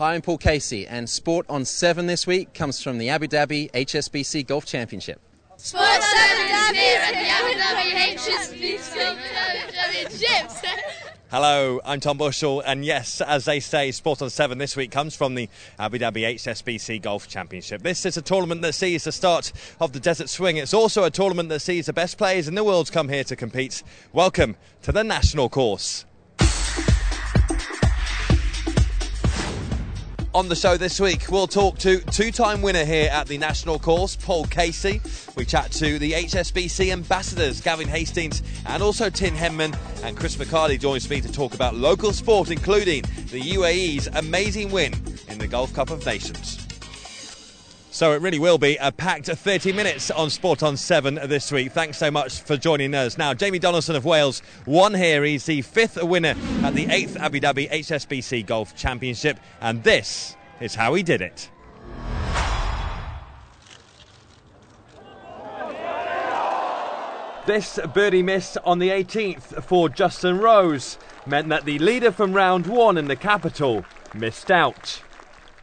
Hi, I'm Paul Casey, and Sport on 7 this week comes from the Abu Dhabi HSBC Golf Championship. Sport 7 is here at the Abu Dhabi HSBC Championships. Hello, I'm Tom Bushell, and yes, as they say, Sport on 7 this week comes from the Abu Dhabi HSBC Golf Championship. This is a tournament that sees the start of the Desert Swing. It's also a tournament that sees the best players in the world come here to compete. Welcome to the national course. On the show this week, we'll talk to two-time winner here at the national course, Paul Casey. We chat to the HSBC ambassadors, Gavin Hastings and also Tim Henman. And Chris McHardy joins me to talk about local sport, including the UAE's amazing win in the Gulf Cup of Nations. So it really will be a packed 30 minutes on Sport on 7 this week. Thanks so much for joining us. Now, Jamie Donaldson of Wales won here. He's the 5th winner at the 8th Abu Dhabi HSBC Golf Championship. And this is how he did it. This birdie miss on the 18th for Justin Rose meant that the leader from round 1 in the capital missed out.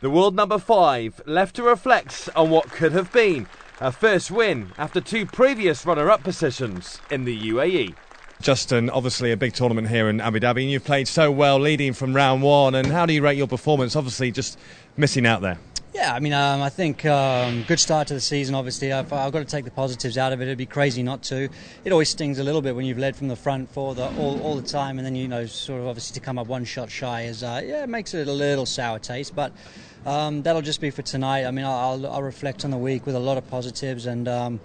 The world number 5 left to reflect on what could have been a first win after 2 previous runner-up positions in the UAE. Justin, obviously a big tournament here in Abu Dhabi, and you've played so well leading from round 1. And how do you rate your performance? Obviously just missing out there. Yeah, I mean, I think good start to the season, obviously. I've got to take the positives out of it. It'd be crazy not to. It always stings a little bit when you've led from the front for all the time, and then, you know, sort of obviously to come up one shot shy is, it makes it a little sour taste. But that'll just be for tonight. I mean, I'll reflect on the week with a lot of positives and,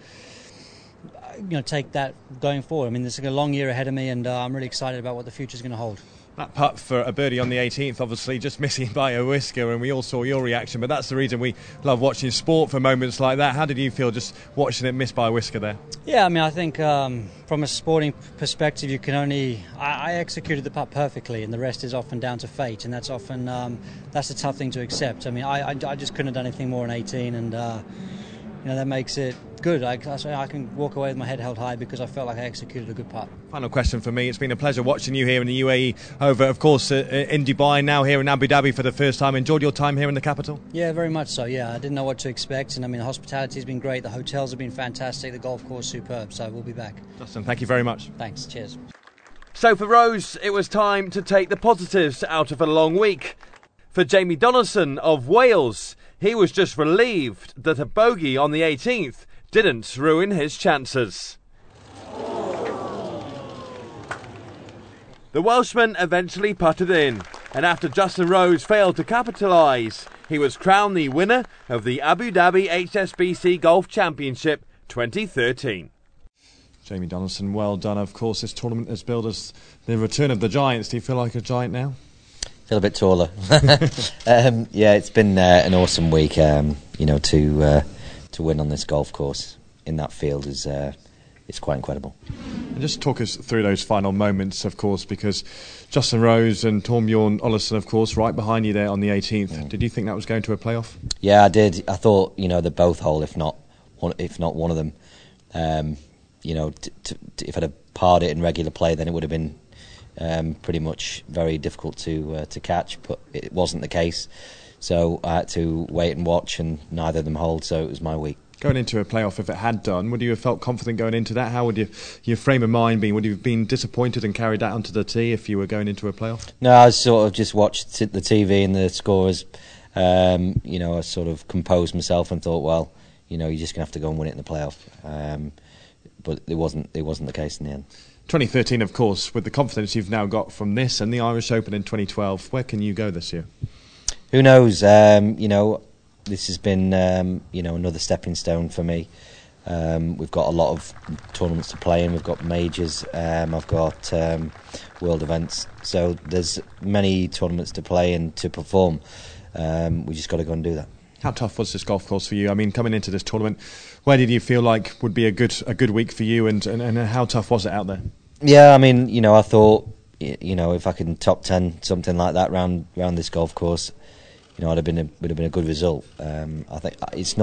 take that going forward. I mean, there's a long year ahead of me, and I'm really excited about what the future's going to hold. That putt for a birdie on the 18th, obviously just missing by a whisker, and we all saw your reaction, but that's the reason we love watching sport for moments like that. How did you feel just watching it miss by a whisker there? Yeah, I mean, I think from a sporting perspective, you can only... I executed the putt perfectly, and the rest is often down to fate, and that's often... that's a tough thing to accept. I mean, I just couldn't have done anything more on 18, and... that makes it good. I can walk away with my head held high because I felt like I executed a good putt. Final question for me. It's been a pleasure watching you here in the UAE over, of course, in Dubai, now here in Abu Dhabi for the first time. Enjoyed your time here in the capital? Yeah, very much so, yeah. I didn't know what to expect, and I mean, the hospitality has been great, the hotels have been fantastic, the golf course superb, so we'll be back. Justin, thank you very much. Thanks, cheers. So for Rose, it was time to take the positives out of a long week. For Jamie Donaldson of Wales, he was just relieved that a bogey on the 18th didn't ruin his chances. The Welshman eventually putted in, and after Justin Rose failed to capitalise, he was crowned the winner of the Abu Dhabi HSBC Golf Championship 2013. Jamie Donaldson, well done. Of course, this tournament has billed as the return of the Giants. Do you feel like a giant now? Feel a bit taller. Yeah, it's been an awesome week. To win on this golf course in that field is it's quite incredible. And just talk us through those final moments, of course, because Justin Rose and Torbjorn Olesen, of course, right behind you there on the 18th. Mm. Did you think that was going to a playoff? Yeah, I did. I thought they're both hole, if not one of them. If I'd have parred it in regular play, then it would have been. Pretty much very difficult to catch, but it wasn't the case. So I had to wait and watch, and neither of them hold, so it was my week. Going into a playoff, if it had done, would you have felt confident going into that? How would your frame of mind be? Would you have been disappointed and carried that onto the tee if you were going into a playoff? No, I sort of just watched the TV and the scores. I sort of composed myself and thought, well, you're just going to have to go and win it in the playoff. But it wasn't the case in the end. 2013, of course, with the confidence you've now got from this and the Irish Open in 2012, where can you go this year? Who knows? This has been, another stepping stone for me. We've got a lot of tournaments to play in. We've got majors. I've got world events. So there's many tournaments to play and to perform. We just got to go and do that. How tough was this golf course for you? I mean, coming into this tournament, where did you feel like would be a good week for you, and how tough was it out there? Yeah, I mean, I thought, if I can top 10 something like that round this golf course, would have been a good result. I think it's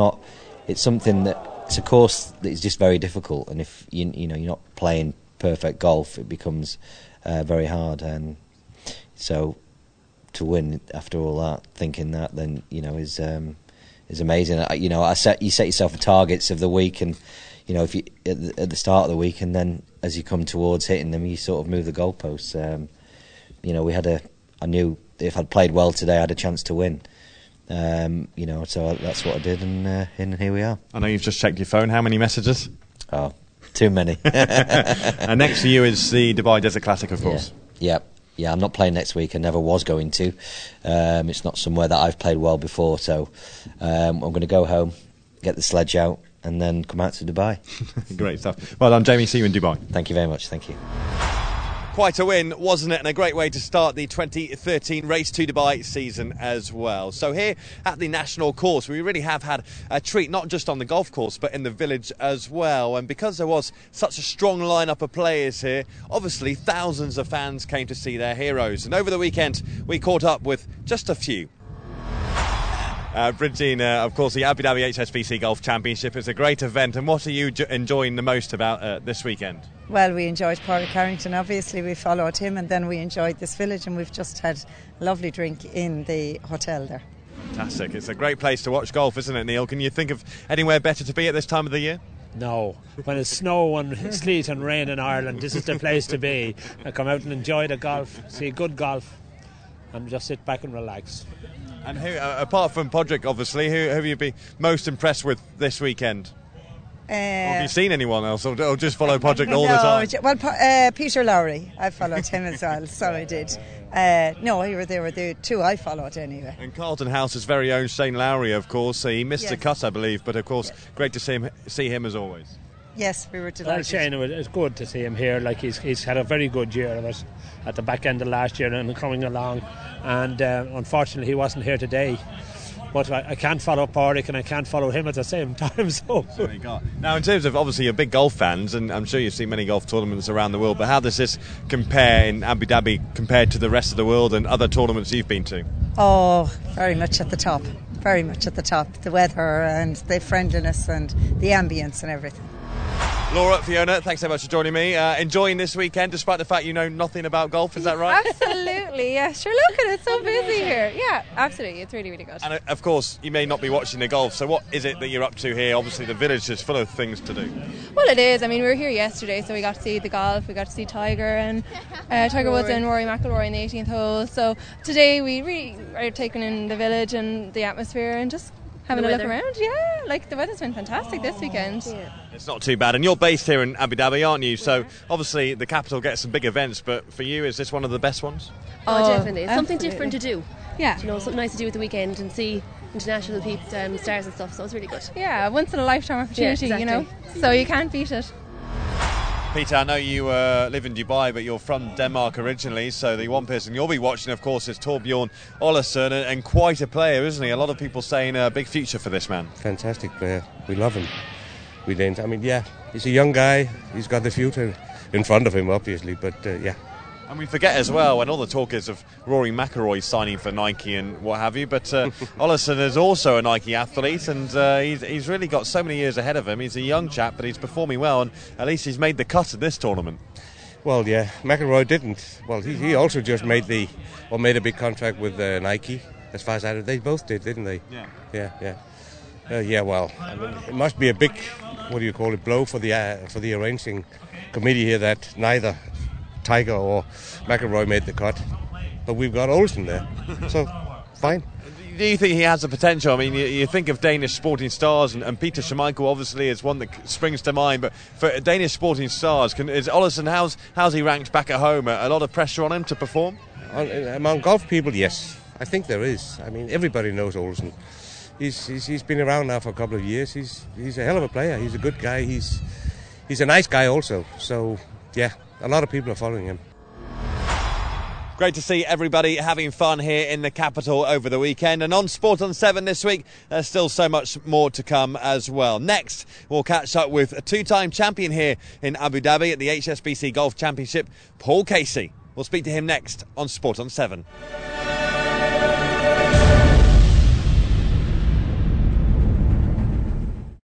a course that is just very difficult, and if you're not playing perfect golf, it becomes very hard. And so to win after all that, thinking that, then is amazing. You set yourself targets of the week, and if you at the start of the week, and then as you come towards hitting them, you sort of move the goalposts. I knew if I'd played well today, I had a chance to win. So that's what I did, and here we are. I know you've just checked your phone. How many messages? Oh, too many. And next for you is the Dubai Desert Classic, of course. Yeah, I'm not playing next week. I never was going to. It's not somewhere that I've played well before, so I'm going to go home, get the sledge out, and then come out to Dubai. Great stuff. Well done, Jamie. See you in Dubai. Thank you very much. Thank you. Quite a win, wasn't it? And a great way to start the 2013 Race to Dubai season as well. So here at the national course, we really have had a treat, not just on the golf course, but in the village as well. And because there was such a strong lineup of players here, obviously thousands of fans came to see their heroes. And over the weekend, we caught up with just a few. Bridging, of course, the Abu Dhabi HSBC Golf Championship is a great event. And what are you enjoying the most about this weekend? Well, we enjoyed Pádraig Harrington, obviously. We followed him, and then we enjoyed this village, and we've just had a lovely drink in the hotel there. Fantastic. It's a great place to watch golf, isn't it, Neil? Can you think of anywhere better to be at this time of the year? No. When it's snow and sleet and rain in Ireland, this is the place to be. I come out and enjoy the golf, see good golf, and just sit back and relax. And who, apart from Pádraig, obviously, who have you been most impressed with this weekend? Or have you seen anyone else, or just follow Pádraig all the time? Well, Peter Lowry, I followed him as well, so I did. No, they were the two I followed anyway. And Carlton House's very own Shane Lowry, of course, he missed a cut, I believe, but of course, great to see him as always. Yes, we were delighted. Well, Shane, it's good to see him here. Like he's had a very good year of it at the back end of last year and coming along. And unfortunately, he wasn't here today. But I can't follow Pádraig and I can't follow him at the same time. So now, in terms of obviously you're big golf fans, and I'm sure you've seen many golf tournaments around the world. But how does this compare in Abu Dhabi compared to the rest of the world and other tournaments you've been to? Oh, very much at the top. Very much at the top. The weather and the friendliness and the ambience and everything. Laura, Fiona, thanks so much for joining me. Enjoying this weekend, despite the fact you know nothing about golf, is that right? Absolutely, yeah. Sure, look at it, it's so busy here. Yeah, absolutely, it's really, really good. And of course, you may not be watching the golf, so what is it that you're up to here? Obviously, the village is full of things to do. Well, it is. I mean, we were here yesterday, so we got to see the golf, we got to see Tiger and Tiger Woods and Rory McIlroy in the 18th hole. So today we really are taking in the village and the atmosphere and just having a look around. Yeah, like the weather's been fantastic this weekend. Yeah. It's not too bad, and you're based here in Abu Dhabi, aren't you? So obviously the capital gets some big events, but for you, is this one of the best ones? Oh, definitely. It's something different to do. Yeah. You know, something nice to do at the weekend and see international people, stars and stuff, so it's really good. Yeah, once in a lifetime opportunity, yeah, exactly. You know, so you can't beat it. Peter, I know you live in Dubai, but you're from Denmark originally, so the one person you'll be watching, of course, is Torbjorn Olesen, and quite a player, isn't he? A lot of people saying a big future for this man. Fantastic player. We love him. We didn't. I mean, yeah, he's a young guy. He's got the future in front of him, obviously, but yeah. And we forget as well, when all the talk is of Rory McIlroy signing for Nike and what have you, but Olesen is also a Nike athlete, and he's really got so many years ahead of him. He's a young chap, but he's performing well, and at least he's made the cut at this tournament. Well, yeah, McIlroy didn't. Well, he also just made a big contract with Nike, as far as I know. They both did, didn't they? Yeah. Yeah, well, I mean, it must be a big, blow for the arranging committee here that neither Tiger or McIlroy made the cut, but we've got Olsen there, so fine. Do you think he has the potential? I mean, you think of Danish sporting stars, and Peter Schmeichel obviously is one that springs to mind, but for Danish sporting stars, is Olesen, how's he ranked back at home? A lot of pressure on him to perform? Among golf people, yes, I think there is. I mean, everybody knows Olsen. He's been around now for a couple of years. He's a hell of a player. He's a good guy. He's a nice guy also. So yeah, a lot of people are following him. Great to see everybody having fun here in the capital over the weekend. And on Sport on 7 this week, there's still so much more to come as well. Next, we'll catch up with a two-time champion here in Abu Dhabi at the HSBC Golf Championship, Paul Casey. We'll speak to him next on Sport on 7.